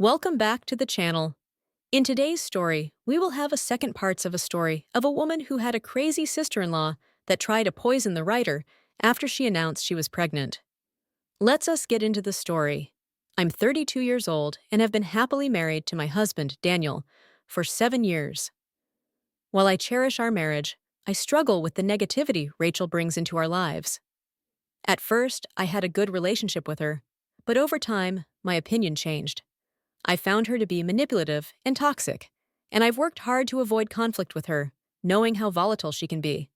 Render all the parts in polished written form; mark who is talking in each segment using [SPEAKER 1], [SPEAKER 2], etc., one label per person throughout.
[SPEAKER 1] Welcome back to the channel. In today's story, we will have a second parts of a story of a woman who had a crazy sister-in-law that tried to poison the writer after she announced she was pregnant. Let's us get into the story. I'm 32 years old and have been happily married to my husband, Daniel, for 7 years. While I cherish our marriage, I struggle with the negativity Rachel brings into our lives. At first, I had a good relationship with her, but over time, my opinion changed. I found her to be manipulative and toxic, and I've worked hard to avoid conflict with her, knowing how volatile she can be.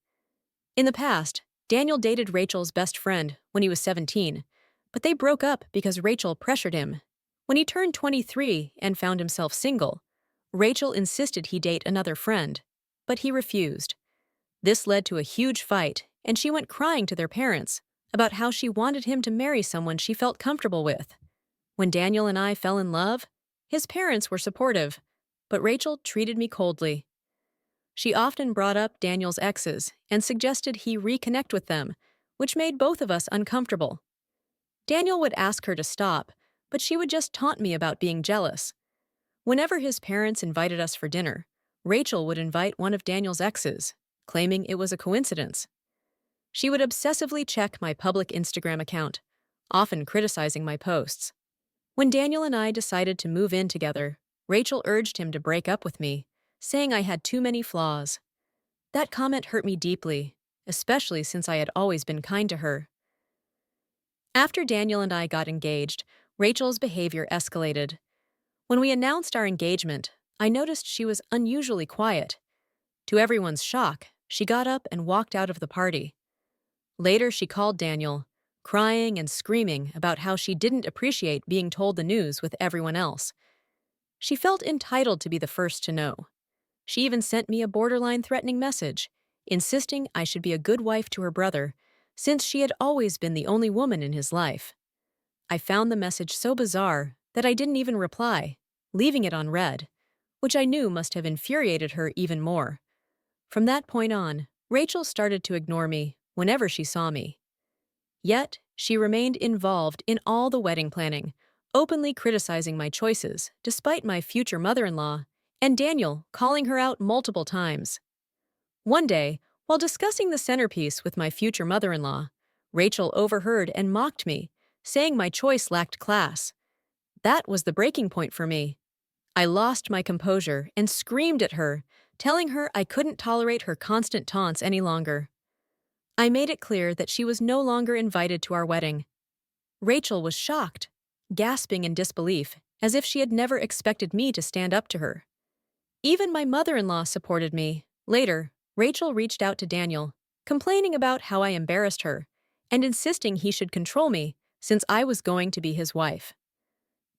[SPEAKER 1] In the past, Daniel dated Rachel's best friend when he was 17, but they broke up because Rachel pressured him. When he turned 23 and found himself single, Rachel insisted he date another friend, but he refused. This led to a huge fight, and she went crying to their parents about how she wanted him to marry someone she felt comfortable with. When Daniel and I fell in love, his parents were supportive, but Rachel treated me coldly. She often brought up Daniel's exes and suggested he reconnect with them, which made both of us uncomfortable. Daniel would ask her to stop, but she would just taunt me about being jealous. Whenever his parents invited us for dinner, Rachel would invite one of Daniel's exes, claiming it was a coincidence. She would obsessively check my public Instagram account, often criticizing my posts. When Daniel and I decided to move in together, Rachel urged him to break up with me, saying I had too many flaws. That comment hurt me deeply, especially since I had always been kind to her. After Daniel and I got engaged, Rachel's behavior escalated. When we announced our engagement, I noticed she was unusually quiet. To everyone's shock, she got up and walked out of the party. Later, she called Daniel, crying and screaming about how she didn't appreciate being told the news with everyone else. She felt entitled to be the first to know. She even sent me a borderline threatening message, insisting I should be a good wife to her brother, since she had always been the only woman in his life. I found the message so bizarre that I didn't even reply, leaving it unread, which I knew must have infuriated her even more. From that point on, Rachel started to ignore me whenever she saw me. Yet, she remained involved in all the wedding planning, openly criticizing my choices, despite my future mother-in-law and Daniel calling her out multiple times. One day, while discussing the centerpiece with my future mother-in-law, Rachel overheard and mocked me, saying my choice lacked class. That was the breaking point for me. I lost my composure and screamed at her, telling her I couldn't tolerate her constant taunts any longer. I made it clear that she was no longer invited to our wedding. Rachel was shocked, gasping in disbelief, as if she had never expected me to stand up to her. Even my mother-in-law supported me. Later, Rachel reached out to Daniel, complaining about how I embarrassed her, and insisting he should control me since I was going to be his wife.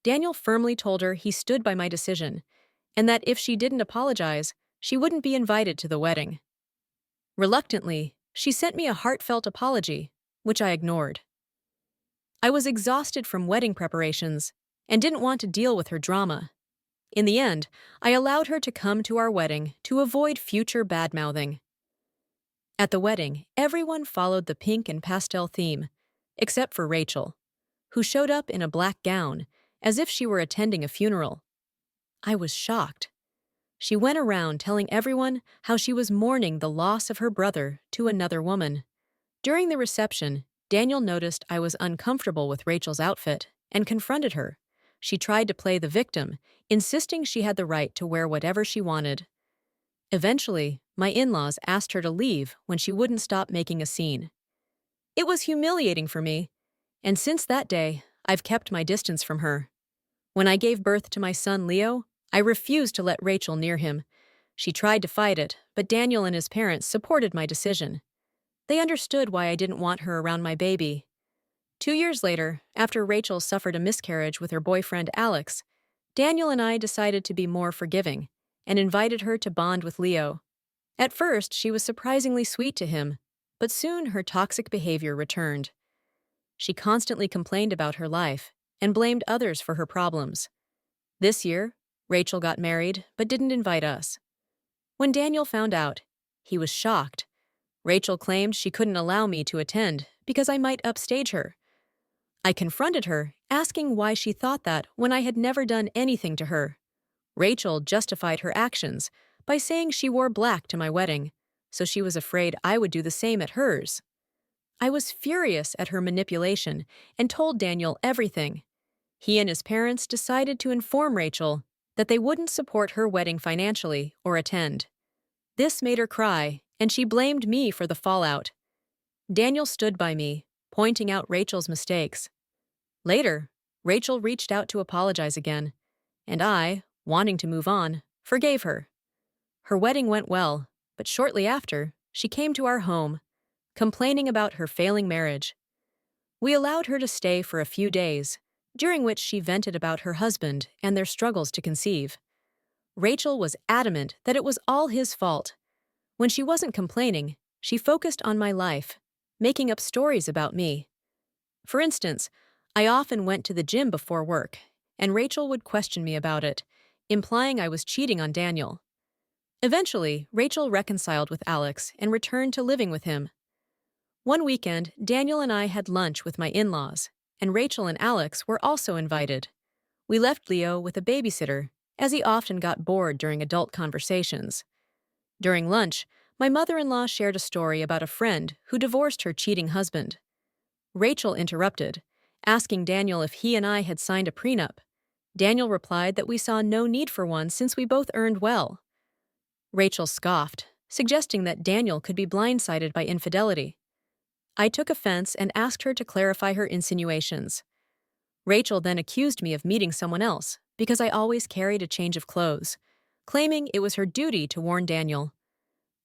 [SPEAKER 1] Daniel firmly told her he stood by my decision, and that if she didn't apologize, she wouldn't be invited to the wedding. Reluctantly, she sent me a heartfelt apology, which I ignored. I was exhausted from wedding preparations and didn't want to deal with her drama. In the end, I allowed her to come to our wedding to avoid future bad-mouthing. At the wedding, everyone followed the pink and pastel theme, except for Rachel, who showed up in a black gown, as if she were attending a funeral. I was shocked. She went around telling everyone how she was mourning the loss of her brother to another woman. During the reception, Daniel noticed I was uncomfortable with Rachel's outfit and confronted her. She tried to play the victim, insisting she had the right to wear whatever she wanted. Eventually, my in-laws asked her to leave when she wouldn't stop making a scene. It was humiliating for me, and since that day, I've kept my distance from her. When I gave birth to my son Leo, I refused to let Rachel near him. She tried to fight it, but Daniel and his parents supported my decision. They understood why I didn't want her around my baby. 2 years later, after Rachel suffered a miscarriage with her boyfriend Alex, Daniel and I decided to be more forgiving and invited her to bond with Leo. At first, she was surprisingly sweet to him, but soon her toxic behavior returned. She constantly complained about her life and blamed others for her problems. This year, Rachel got married but didn't invite us. When Daniel found out, he was shocked. Rachel claimed she couldn't allow me to attend because I might upstage her. I confronted her asking why she thought that when I had never done anything to her. Rachel justified her actions by saying she wore black to my wedding, so she was afraid I would do the same at hers. I was furious at her manipulation and told Daniel everything. He and his parents decided to inform Rachel that they wouldn't support her wedding financially or attend. This made her cry, and she blamed me for the fallout. Daniel stood by me, pointing out Rachel's mistakes. Later, Rachel reached out to apologize again, and I, wanting to move on, forgave her. Her wedding went well, but shortly after, she came to our home, complaining about her failing marriage. We allowed her to stay for a few days, during which she vented about her husband and their struggles to conceive. Rachel was adamant that it was all his fault. When she wasn't complaining, she focused on my life, making up stories about me. For instance, I often went to the gym before work, and Rachel would question me about it, implying I was cheating on Daniel. Eventually, Rachel reconciled with Alex and returned to living with him. One weekend, Daniel and I had lunch with my in-laws, and Rachel and Alex were also invited. We left Leo with a babysitter, as he often got bored during adult conversations. During lunch, my mother-in-law shared a story about a friend who divorced her cheating husband. Rachel interrupted, asking Daniel if he and I had signed a prenup. Daniel replied that we saw no need for one since we both earned well. Rachel scoffed, suggesting that Daniel could be blindsided by infidelity. I took offense and asked her to clarify her insinuations. Rachel then accused me of meeting someone else because I always carried a change of clothes, claiming it was her duty to warn Daniel.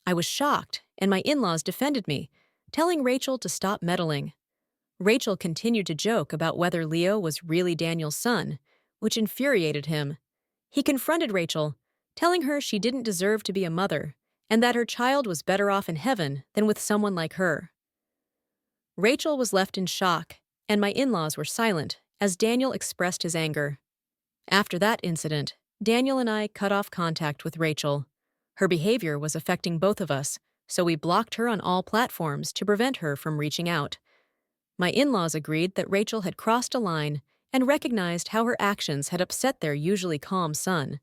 [SPEAKER 1] I was shocked, and my in-laws defended me, telling Rachel to stop meddling. Rachel continued to joke about whether Leo was really Daniel's son, which infuriated him. He confronted Rachel, telling her she didn't deserve to be a mother and that her child was better off in heaven than with someone like her. Rachel was left in shock, and my in-laws were silent as Daniel expressed his anger. After that incident, Daniel and I cut off contact with Rachel. Her behavior was affecting both of us, so we blocked her on all platforms to prevent her from reaching out. My in-laws agreed that Rachel had crossed a line and recognized how her actions had upset their usually calm son.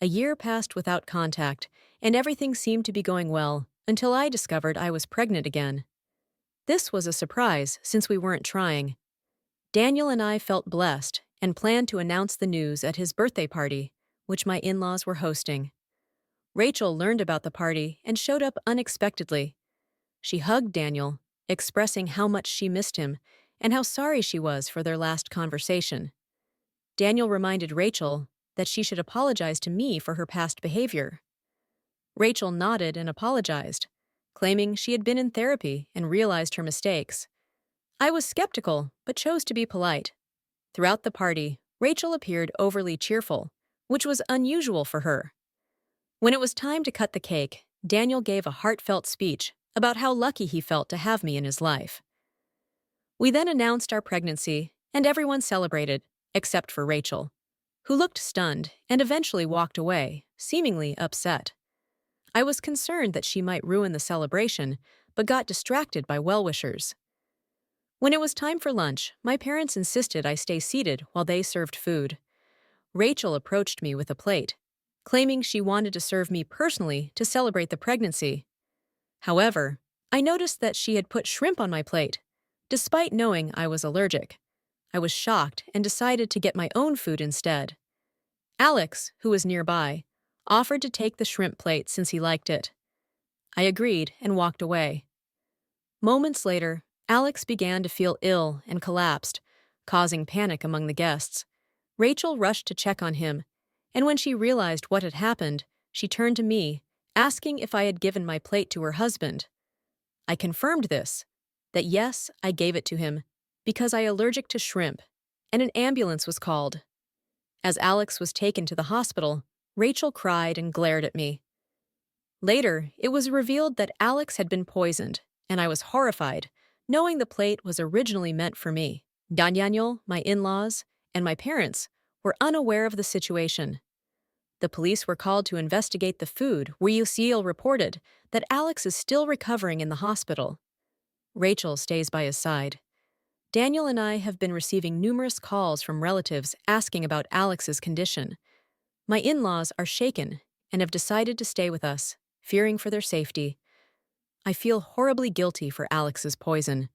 [SPEAKER 1] A year passed without contact, and everything seemed to be going well until I discovered I was pregnant again. This was a surprise since we weren't trying. Daniel and I felt blessed and planned to announce the news at his birthday party, which my in-laws were hosting. Rachel learned about the party and showed up unexpectedly. She hugged Daniel, expressing how much she missed him and how sorry she was for their last conversation. Daniel reminded Rachel that she should apologize to me for her past behavior. Rachel nodded and apologized, claiming she had been in therapy and realized her mistakes. I was skeptical, but chose to be polite. Throughout the party, Rachel appeared overly cheerful, which was unusual for her. When it was time to cut the cake, Daniel gave a heartfelt speech about how lucky he felt to have me in his life. We then announced our pregnancy, and everyone celebrated, except for Rachel, who looked stunned and eventually walked away, seemingly upset. I was concerned that she might ruin the celebration, but got distracted by well-wishers. When it was time for lunch, my parents insisted I stay seated while they served food. Rachel approached me with a plate, claiming she wanted to serve me personally to celebrate the pregnancy. However, I noticed that she had put shrimp on my plate, despite knowing I was allergic. I was shocked and decided to get my own food instead. Alex, who was nearby, offered to take the shrimp plate since he liked it. I agreed and walked away. Moments later, Alex began to feel ill and collapsed, causing panic among the guests. Rachel rushed to check on him, and when she realized what had happened, she turned to me, asking if I had given my plate to her husband. I confirmed this, that yes, I gave it to him, because I am allergic to shrimp, and an ambulance was called. As Alex was taken to the hospital, Rachel cried and glared at me. Later, it was revealed that Alex had been poisoned, and I was horrified, knowing the plate was originally meant for me. Daniel, my in-laws, and my parents were unaware of the situation. The police were called to investigate the food, where UCL reported that Alex is still recovering in the hospital. Rachel stays by his side. Daniel and I have been receiving numerous calls from relatives asking about Alex's condition. My in-laws are shaken and have decided to stay with us, fearing for their safety. I feel horribly guilty for Alex's poison,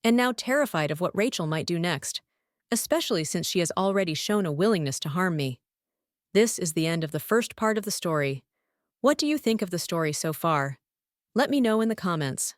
[SPEAKER 1] and now terrified of what Rachel might do next, especially since she has already shown a willingness to harm me. This is the end of the first part of the story. What do you think of the story so far? Let me know in the comments.